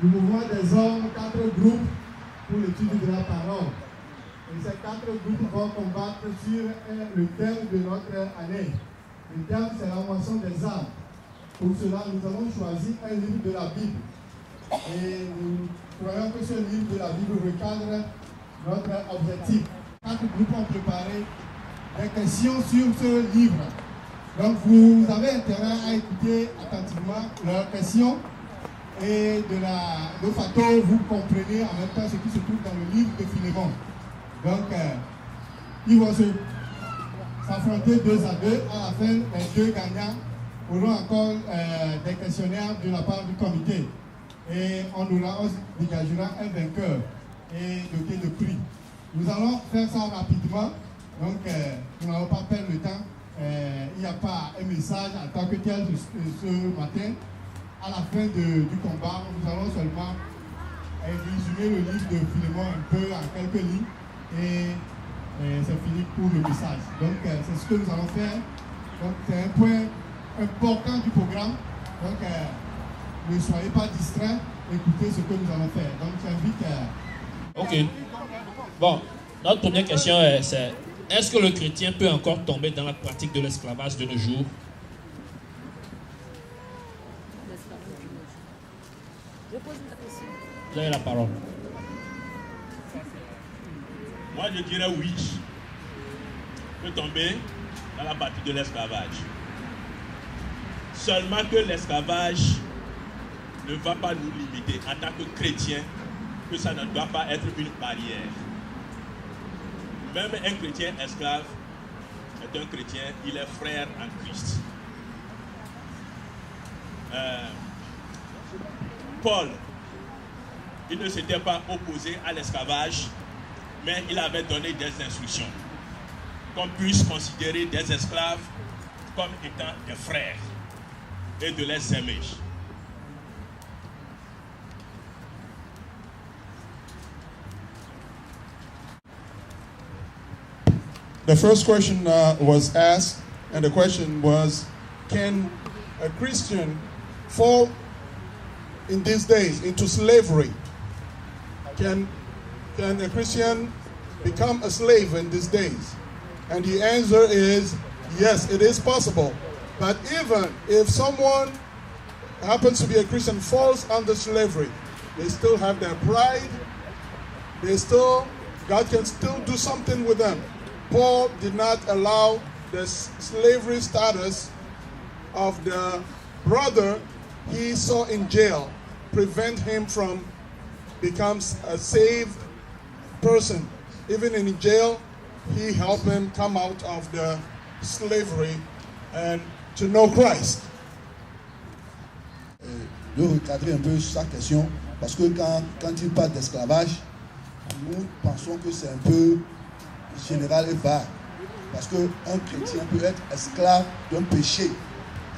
du mouvement des hommes, 4 groupes pour l'étude de la parole. Et ces 4 groupes vont combattre sur le thème de notre année. Le thème, c'est la moisson des âmes. Pour cela, nous avons choisi un livre de la Bible. Et nous croyons que ce livre de la Bible recadre notre objectif. 4 groupes ont préparé des questions sur ce livre. Donc vous avez intérêt à écouter attentivement leurs questions et de façon vous comprenez en même temps ce qui se trouve dans le livre de Philémon. Donc ils vont s'affronter 2 à 2. À la fin, les 2 gagnants auront encore des questionnaires de la part du comité. Et on dégagera un vainqueur et doté de prix. Nous allons faire ça rapidement. Donc nous n'allons pas perdre le temps. Il n'y a pas un message en tant que tel ce matin. À la fin du combat, nous allons seulement résumer le livre de Philémon un peu en quelques lignes et c'est fini pour le message. Donc c'est ce que nous allons faire. Donc c'est un point important du programme. Donc ne soyez pas distraits, écoutez ce que nous allons faire. Donc j'invite. Ok. Bon, notre première question c'est: est-ce que le chrétien peut encore tomber dans la pratique de l'esclavage de nos jours? Vous avez la parole. Moi, je dirais oui. Peut tomber dans la pratique de l'esclavage. Seulement que l'esclavage ne va pas nous limiter en tant que chrétien, que ça ne doit pas être une barrière. Même un chrétien esclave est un chrétien, il est frère en Christ. Paul, il ne s'était pas opposé à l'esclavage, mais il avait donné des instructions qu'on puisse considérer des esclaves comme étant des frères et de les aimer. The first question was asked, and the question was, can a Christian fall in these days into slavery? Can a Christian become a slave in these days? And the answer is, yes, it is possible. But even if someone happens to be a Christian, falls under slavery, they still have their pride. God can still do something with them. Paul did not allow the slavery status of the brother he saw in jail prevent him from becoming a saved person. Even in jail, he helped him come out of the slavery and to know Christ. Je recadrer un peu sa question parce que quand il parle d'esclavage, nous pensons que c'est un peu général et vague, parce qu'un chrétien peut être esclave d'un péché.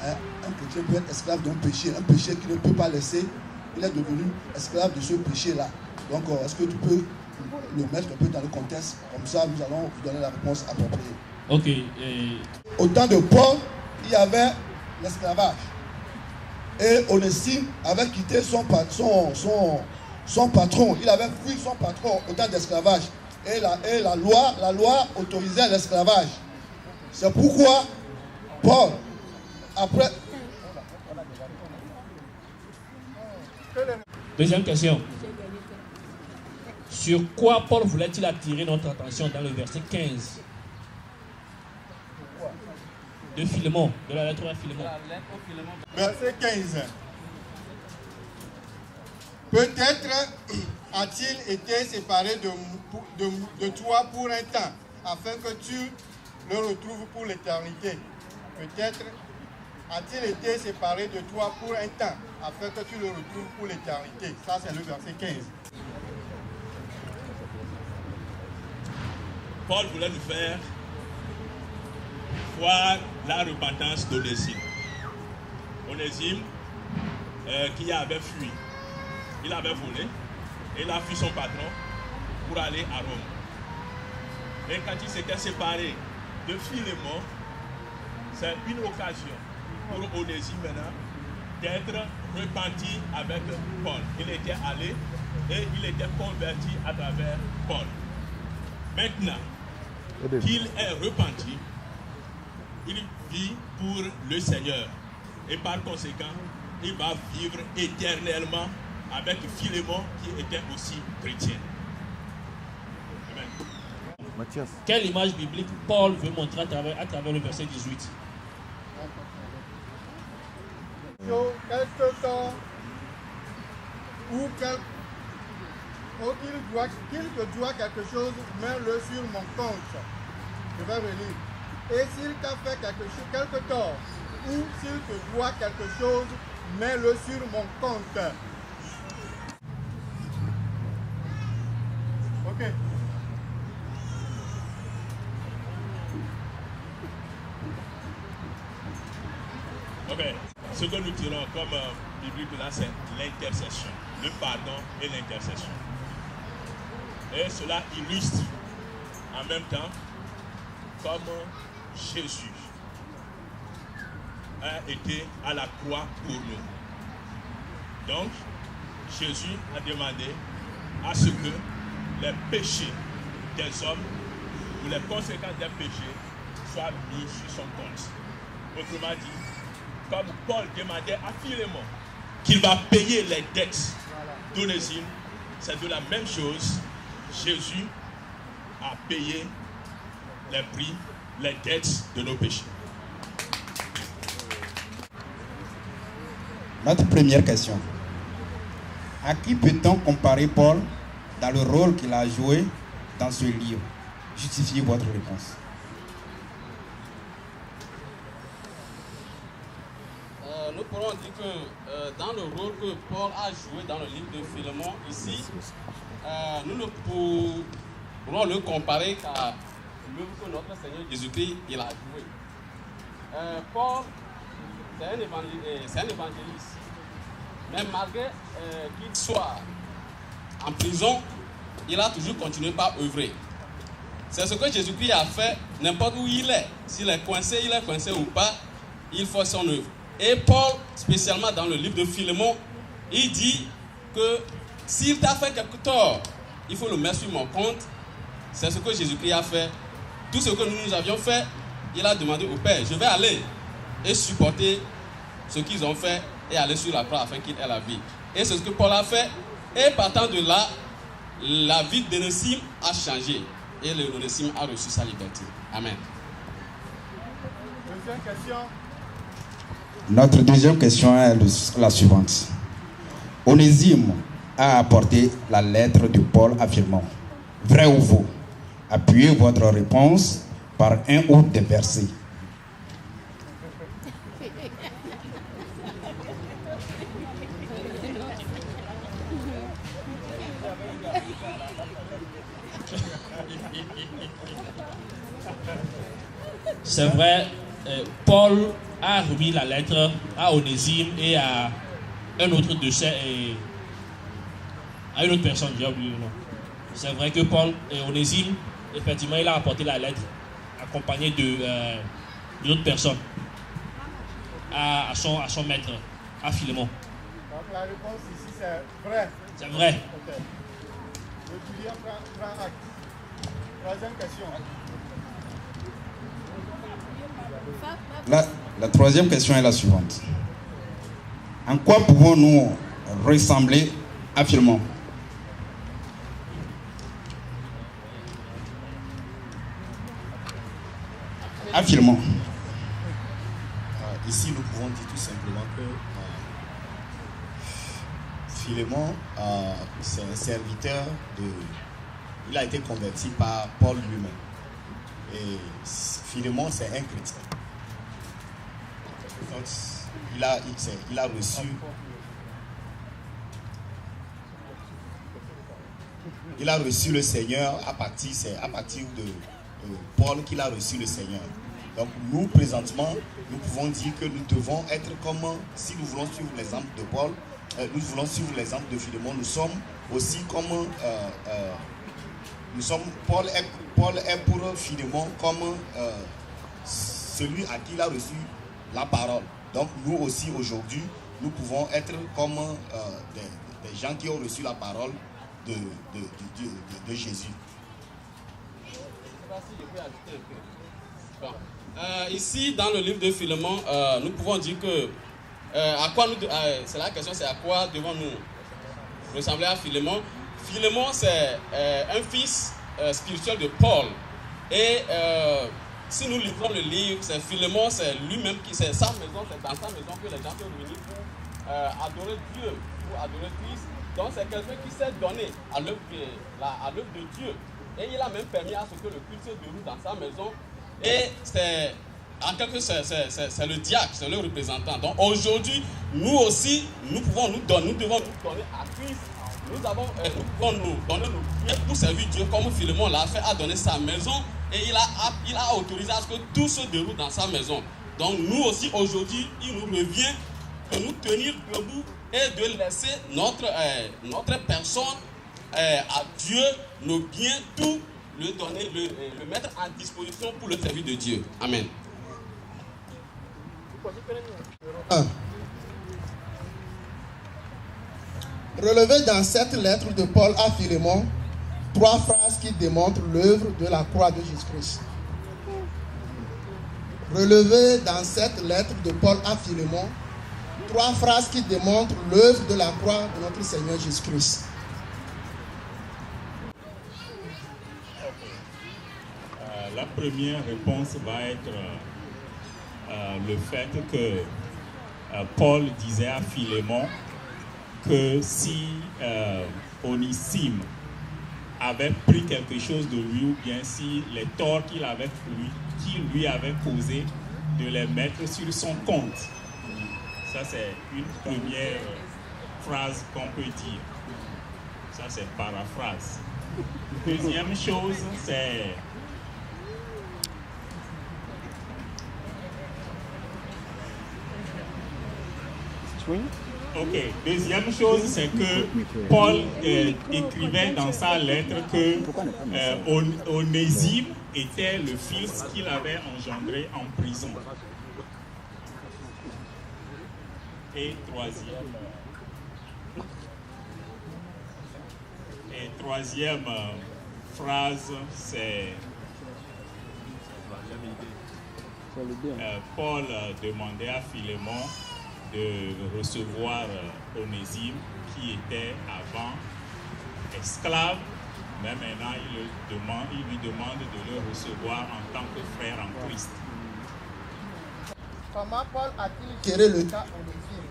Un chrétien peut être esclave d'un péché, un péché qu'il ne peut pas laisser, il est devenu esclave de ce péché-là. Donc, est-ce que tu peux le mettre un peu dans le contexte? Comme ça, nous allons vous donner la réponse appropriée. Ok. Au temps de Paul, il y avait l'esclavage. Et Onésime avait quitté son patron. Il avait fui son patron au temps d'esclavage. Et la loi autorisait l'esclavage. C'est pourquoi Paul, après... Deuxième question. Sur quoi Paul voulait-il attirer notre attention dans le verset 15 de Philémon, de la lettre à Philémon? Verset 15. Peut-être a-t-il été séparé de toi pour un temps, afin que tu le retrouves pour l'éternité. Peut-être a-t-il été séparé de toi pour un temps, afin que tu le retrouves pour l'éternité. Ça, c'est le verset 15. Paul voulait nous faire voir la repentance d'Onésime. Onésime qui avait fui. Il avait volé et il a fui son patron pour aller à Rome. Et quand il s'était séparé de Philémon, c'est une occasion pour Onésime maintenant d'être repenti avec Paul. Il était allé et il était converti à travers Paul. Maintenant qu'il est repenti, il vit pour le Seigneur. Et par conséquent, il va vivre éternellement avec Philémon qui était aussi chrétien. Amen. Mathias. Quelle image biblique Paul veut montrer à travers le verset 18? Quelque temps où qu'il te doit quelque chose, mets-le sur mon compte. Je vais relire. Et s'il t'a fait quelque tort, ou s'il te doit quelque chose, mets-le sur mon compte. Ok. Ok. Ce que nous tirons comme biblique là, c'est l'intercession, le pardon et l'intercession. Et cela illustre en même temps comme Jésus a été à la croix pour nous. Donc, Jésus a demandé à ce que les péchés des hommes ou les conséquences des péchés soient mis sur son compte. Autrement dit, comme Paul demandait à Philémon qu'il va payer les dettes d'Onésime, c'est de la même chose. Jésus a payé les prix, les dettes de nos péchés. Notre première question. À qui peut-on comparer Paul dans le rôle qu'il a joué dans ce livre? Justifiez votre réponse. Nous pourrons dire que dans le rôle que Paul a joué dans le livre de Philémon, ici, nous ne pourrons le comparer qu'à l'œuvre que notre Seigneur Jésus-Christ il a joué. Paul, c'est un évangéliste. Mais malgré qu'il soit en prison, il a toujours continué par œuvrer. C'est ce que Jésus-Christ a fait n'importe où il est. S'il est coincé ou pas, il fait son œuvre. Et Paul, spécialement dans le livre de Philémon, il dit que s'il t'a fait quelque tort, il faut le mettre sur mon compte. C'est ce que Jésus-Christ a fait. Tout ce que nous avions fait, il a demandé au Père, je vais aller et supporter ce qu'ils ont fait et aller sur la croix afin qu'il ait la vie. Et c'est ce que Paul a fait. Et partant de là, la vie d'Onésime a changé. Et l'Onésime a reçu sa liberté. Amen. Deuxième question. Notre deuxième question est la suivante. Onésime a apporté la lettre de Paul à Philémon. Vrai ou faux? Appuyez votre réponse par un ou des versets. C'est vrai, Paul a remis la lettre à Onésime et à un autre de ses, à une autre personne, j'ai oublié le nom. C'est vrai que Paul et Onésime, effectivement, il a apporté la lettre accompagné d'autres personnes à son maître, à Philémon. Donc la réponse ici c'est vrai. C'est vrai. Ok. Le client prend acte. Troisième question. La troisième question est la suivante. En quoi pouvons-nous ressembler à Philémon? À Philémon. Ici, nous pouvons dire tout simplement que Philémon, c'est un serviteur il a été converti par Paul lui-même. Et Philémon, c'est un chrétien. Donc, il a reçu. Il a reçu le Seigneur c'est à partir de Paul qu'il a reçu le Seigneur. Donc nous, présentement, nous pouvons dire que nous devons être comme, si nous voulons suivre l'exemple de Paul, nous voulons suivre l'exemple de Philémon, nous sommes aussi comme, Paul est pour Philémon comme celui à qui il a reçu la parole. Donc nous aussi aujourd'hui, nous pouvons être comme des gens qui ont reçu la parole de Jésus. Ici, dans le livre de Philémon, nous pouvons dire que c'est la question, c'est à quoi devons-nous ressembler à Philémon. Philémon, c'est un fils spirituel de Paul. Et si nous lisons le livre, c'est Philémon, c'est lui-même qui, c'est sa maison, c'est dans sa maison que les gens sont réunis pour adorer Dieu, pour adorer Christ. Donc c'est quelqu'un qui s'est donné à l'œuvre de Dieu. Et il a même permis à ce que le culte se déroule dans sa maison. Et c'est, en quelque sorte, c'est le diacre, c'est le représentant. Donc aujourd'hui, nous aussi, nous devons nous donner à Christ. Nous pouvons nous donner nos biens pour servir Dieu comme Philémon l'a fait, a donné sa maison et il a autorisé à ce que tout se déroule dans sa maison. Donc nous aussi aujourd'hui, il nous revient de nous tenir debout et de laisser notre personne à Dieu, nos biens, tout le donner, le mettre en disposition pour le service de Dieu. Amen. Relevez dans cette lettre de Paul à Philémon 3 phrases qui démontrent l'œuvre de la croix de Jésus-Christ. Relevez dans cette lettre de Paul à Philémon 3 phrases qui démontrent l'œuvre de la croix de notre Seigneur Jésus-Christ. La première réponse va être le fait que Paul disait à Philémon que si Onésime avait pris quelque chose de lui, ou bien si les torts qu'il lui avait causés, de les mettre sur son compte. Ça, c'est une première phrase qu'on peut dire. Ça, c'est paraphrase. Deuxième chose, c'est... Ok. Deuxième chose, c'est que Paul écrivait dans sa lettre que Onésime était le fils qu'il avait engendré en prison. Et troisième phrase, c'est Paul demandait à Philémon de recevoir Onésime qui était avant esclave, mais maintenant il lui demande de le recevoir en tant que frère en Christ. Comment Paul a-t-il géré le cas Onésime?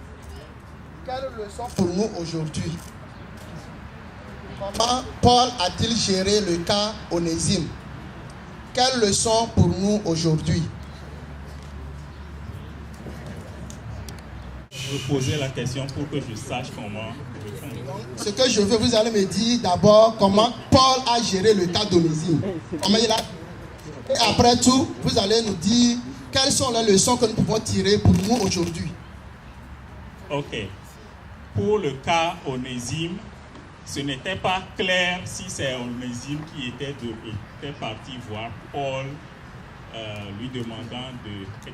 Quelle leçon pour nous aujourd'hui? Comment Paul a-t-il géré le cas Onésime? Quelle leçon pour nous aujourd'hui? Je vais poser la question pour que je sache comment répondre. Ce que je veux, vous allez me dire d'abord comment Paul a géré le cas d'Onésime. Et après tout, vous allez nous dire quelles sont les leçons que nous pouvons tirer pour nous aujourd'hui. Ok. Pour le cas Onésime, ce n'était pas clair si c'est Onésime qui était parti voir Paul, lui demandant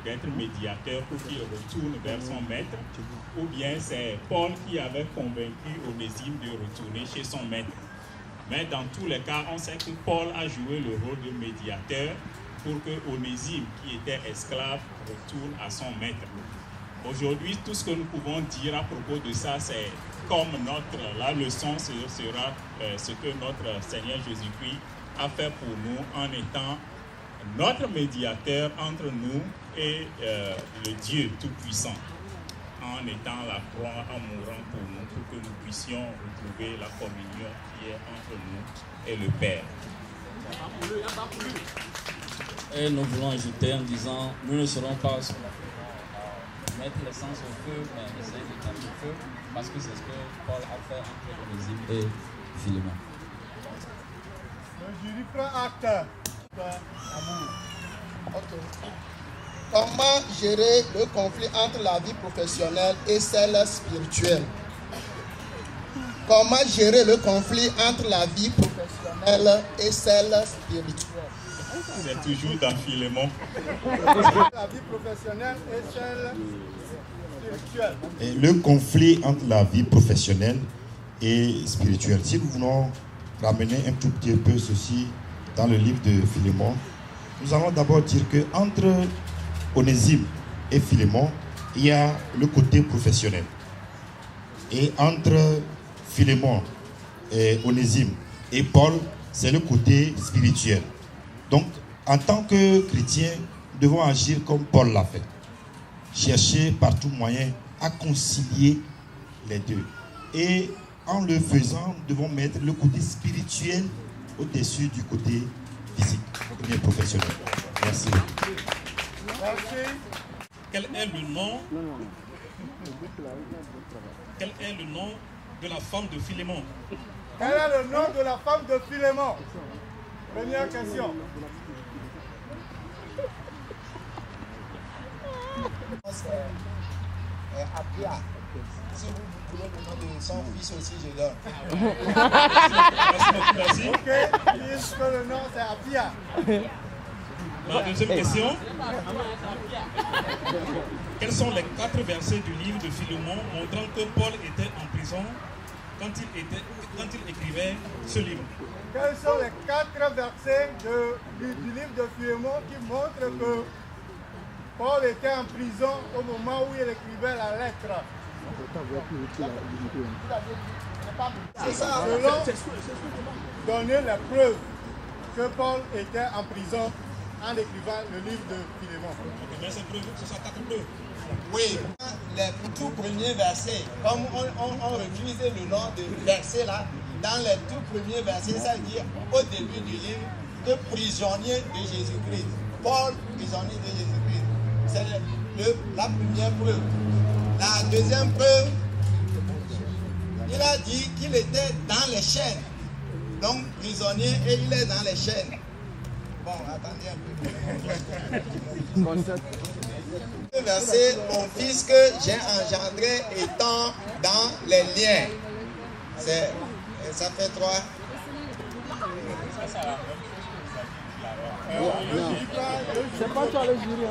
d'être médiateur pour qu'il retourne vers son maître, ou bien c'est Paul qui avait convaincu Onésime de retourner chez son maître. Mais dans tous les cas, on sait que Paul a joué le rôle de médiateur pour que Onésime, qui était esclave, retourne à son maître. Aujourd'hui, tout ce que nous pouvons dire à propos de ça, c'est comme la leçon sera ce que notre Seigneur Jésus-Christ a fait pour nous en étant notre médiateur entre nous et le Dieu Tout-Puissant, en étant la croix, en mourant pour nous, pour que nous puissions retrouver la communion qui est entre nous et le Père. Et nous voulons ajouter en disant, nous ne serons pas sur la mettre l'essence au feu, mais essayer de mettre le feu, parce que c'est ce que Paul a fait entre Onésime et Philémon. Le jury prend acte. Okay. Comment gérer le conflit entre la vie professionnelle et celle spirituelle? Comment gérer le conflit entre la vie professionnelle et celle spirituelle? C'est toujours dans Philémon. La vie professionnelle et celle Et le conflit entre la vie professionnelle et spirituelle. Si nous voulons ramener un tout petit peu ceci dans le livre de Philémon, nous allons d'abord dire qu'entre Onésime et Philémon, il y a le côté professionnel. Et entre Philémon et Onésime et Paul, c'est le côté spirituel. Donc, en tant que chrétiens, nous devons agir comme Paul l'a fait. Chercher par tout moyen à concilier les deux. Et en le faisant, nous devons mettre le côté spirituel au-dessus du côté physique et professionnel. Merci. Quel est le nom de la femme de Philémon? Quel est le nom de la femme de Philémon? Première question. Apia. Si vous voulez le nom de son fils aussi, je donne. Merci. Ok, puisque le nom c'est Apia. La deuxième question. Quels sont les 4 versets du livre de Philémon montrant que Paul était en prison quand il écrivait ce livre? Quels sont les 4 versets du livre de Philémon qui montrent que Paul était en prison au moment où il écrivait la lettre? C'est ça, selon donner la preuve que Paul était en prison en écrivant le livre de Philémon. Mais c'est preuve, ce sont 4 preuves. Oui, les tout premiers versets, comme on refuse le nom de verset là, dans les tout premiers versets, ça veut dire au début du livre, le prisonnier de Jésus-Christ. Paul, prisonnier de Jésus-Christ. C'est la première preuve. La deuxième preuve, il a dit qu'il était dans les chaînes. Donc prisonnier et il est dans les chaînes. Bon, attendez un peu. Le verset, mon fils que j'ai engendré étant dans les liens. Ça fait 3. C'est pas toi le jury,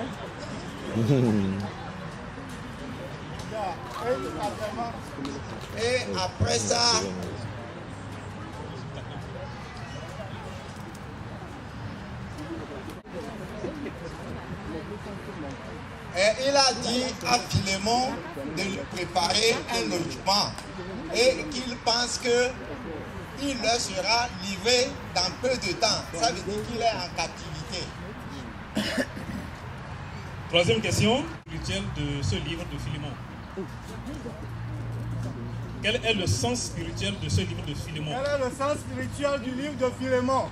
Et après ça, et il a dit à Philémon de lui préparer un logement et qu'il pense qu'il leur sera livré dans peu de temps. Ça veut dire qu'il est en captivité. Troisième question spirituelle de ce livre de Philémon. Quel est le sens spirituel de ce livre de Philémon? Quel est le sens spirituel du livre de Philémon?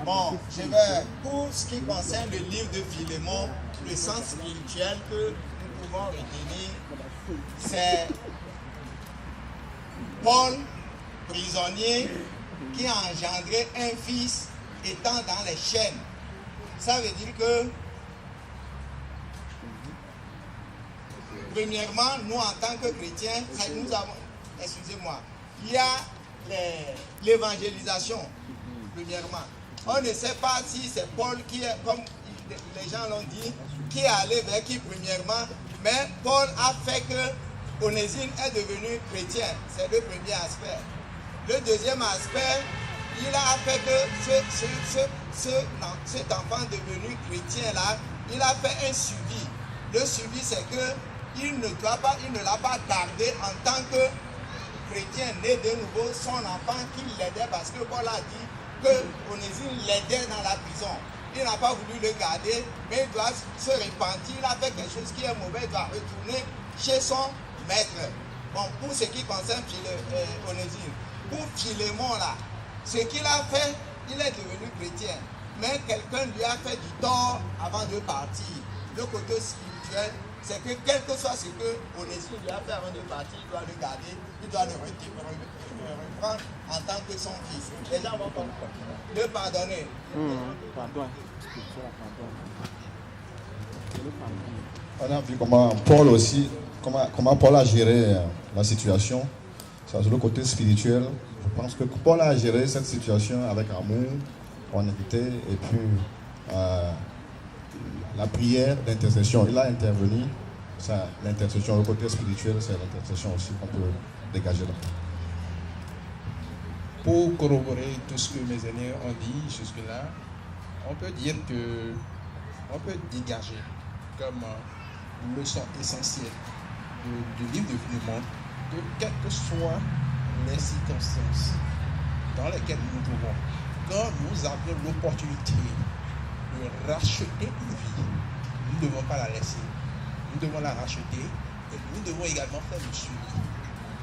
Bon, pour ce qui concerne le livre de Philémon, le sens spirituel que nous pouvons retenir, c'est Paul, prisonnier, qui a engendré un fils étant dans les chaînes. Ça veut dire que, premièrement, nous en tant que chrétiens, nous avons, excusez-moi, il y a l'évangélisation, premièrement. On ne sait pas si c'est Paul qui est, comme les gens l'ont dit, qui est allé vers qui premièrement, mais Paul a fait que Onésime est devenu chrétien. C'est le premier aspect. Le deuxième aspect, il a fait que cet enfant devenu chrétien là, il a fait un suivi. Le suivi, c'est que il ne l'a pas gardé en tant que chrétien né de nouveau, son enfant qui l'aidait, parce que Paul a dit que Onésime l'aidait dans la prison. Il n'a pas voulu le garder, mais il doit se repentir. Il a fait quelque chose qui est mauvais, il doit retourner chez son maître. Bon, pour ce qui concerne Onésime, pour Philémon là, ce qu'il a fait, il est devenu chrétien. Mais quelqu'un lui a fait du tort avant de partir. Le côté spirituel, c'est que quel que soit ce que Onésime lui a fait avant de partir, il doit le garder, il doit le reprendre en tant que son fils. Les gens vont le pardonner. On a vu comment Paul aussi, comment Paul a géré la situation. Sur le côté spirituel, je pense que Paul a géré cette situation avec amour, honnêteté et puis la prière d'intercession. Il a intervenu c'est l'intercession. Le côté spirituel, c'est l'intercession aussi qu'on peut dégager là. Pour corroborer tout ce que mes aînés ont dit jusque-là, on peut dire que on peut dégager comme leçon essentielle du livre de Philémon que quelles que soient les circonstances dans lesquelles nous nous trouvons, quand nous avons l'opportunité de racheter une vie, nous ne devons pas la laisser. Nous devons la racheter et nous devons également faire le suivi.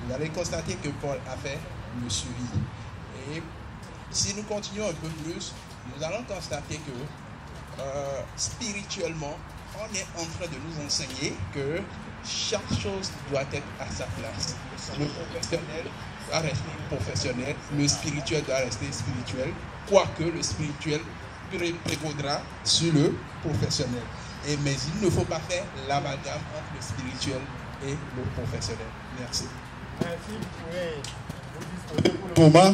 Vous allez constater que Paul a fait le suivi. Et si nous continuons un peu plus, nous allons constater que spirituellement, on est en train de nous enseigner que chaque chose doit être à sa place. Le professionnel doit rester professionnel, le spirituel doit rester spirituel, quoique le spirituel prévaudra sur le professionnel. Mais il ne faut pas faire l'amalgame entre le spirituel et le professionnel. Merci. Pour le moment,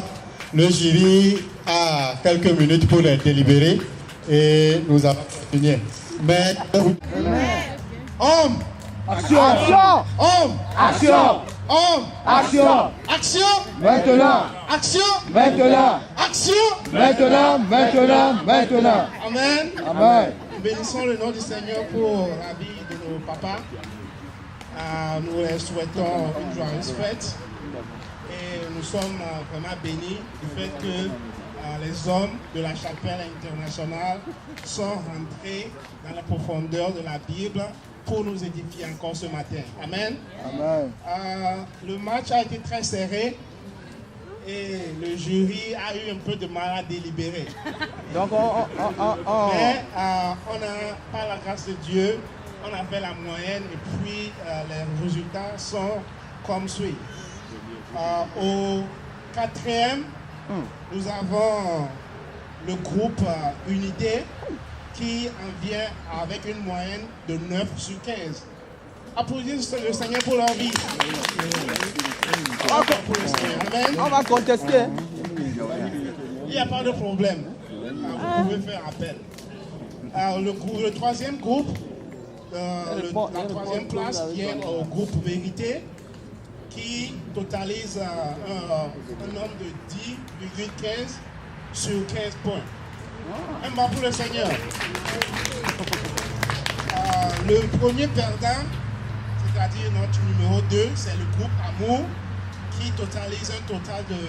le jury a quelques minutes pour délibérer et nous allons finir. Mais homme, action, action, homme, action, homme, action, action, maintenant, action, maintenant, action, maintenant, maintenant, maintenant. Amen. Amen. Nous bénissons le nom du Seigneur pour la vie de nos papas. Nous les souhaitons une joyeuse fête. Et nous sommes vraiment bénis du fait que les hommes de la chapelle internationale sont rentrés dans la profondeur de la Bible pour nous édifier encore ce matin. Amen. Amen. Le match a été très serré et le jury a eu un peu de mal à délibérer. Donc mais on a, par la grâce de Dieu, on a fait la moyenne et puis les résultats sont comme suit. Au quatrième, nous avons le groupe Unité qui en vient avec une moyenne de 9 sur 15. Applaudissez le Seigneur pour leur vie. On va contester. Il n'y a pas de problème. Vous pouvez faire appel. Le troisième groupe, la troisième place vient au groupe Vérité, qui totalise un nombre de 10,15 sur 15 points. Un bas pour le Seigneur. Le premier perdant, c'est-à-dire notre numéro 2, c'est le groupe Amour, qui totalise un total de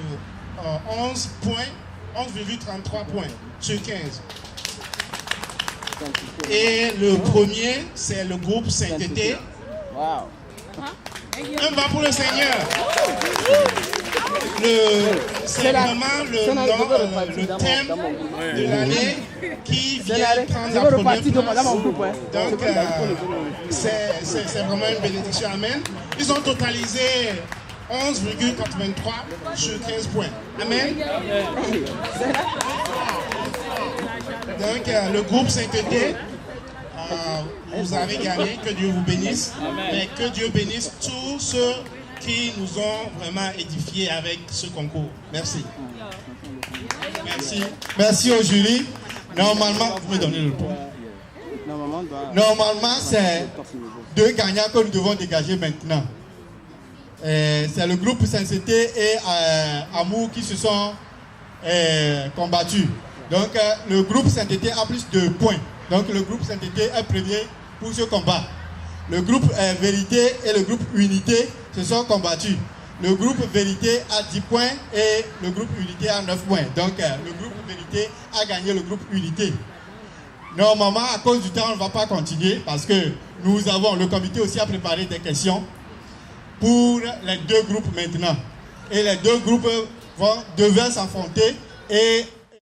11 points, 11,33 points sur 15. Et le premier, c'est le groupe Sainteté. Wow. Un bas pour le Seigneur. C'est vraiment le thème de l'année qui vient prendre la première place. Donc, c'est vraiment une bénédiction. Amen. Ils ont totalisé 11,83 sur 15 points. Amen. Donc, le groupe Sainteté, vous avez gagné, que Dieu vous bénisse. Mais que Dieu bénisse tous ceux qui nous ont vraiment édifiés avec ce concours. Merci. Merci. Merci au jury. Normalement, vous me donnez le point. Normalement, c'est 2 gagnants que nous devons dégager maintenant. C'est le groupe Sainteté et Amour qui se sont combattus. Donc, le groupe Sainteté a plus de points. Donc, le groupe Sainteté est premier pour ce combat. Le groupe Vérité et le groupe Unité se sont combattus. Le groupe Vérité a 10 points et le groupe Unité a 9 points. Donc, le groupe Vérité a gagné le groupe Unité. Normalement, à cause du temps, on ne va pas continuer parce que le comité aussi a préparé des questions pour les 2 groupes maintenant. Et les 2 groupes devaient s'affronter et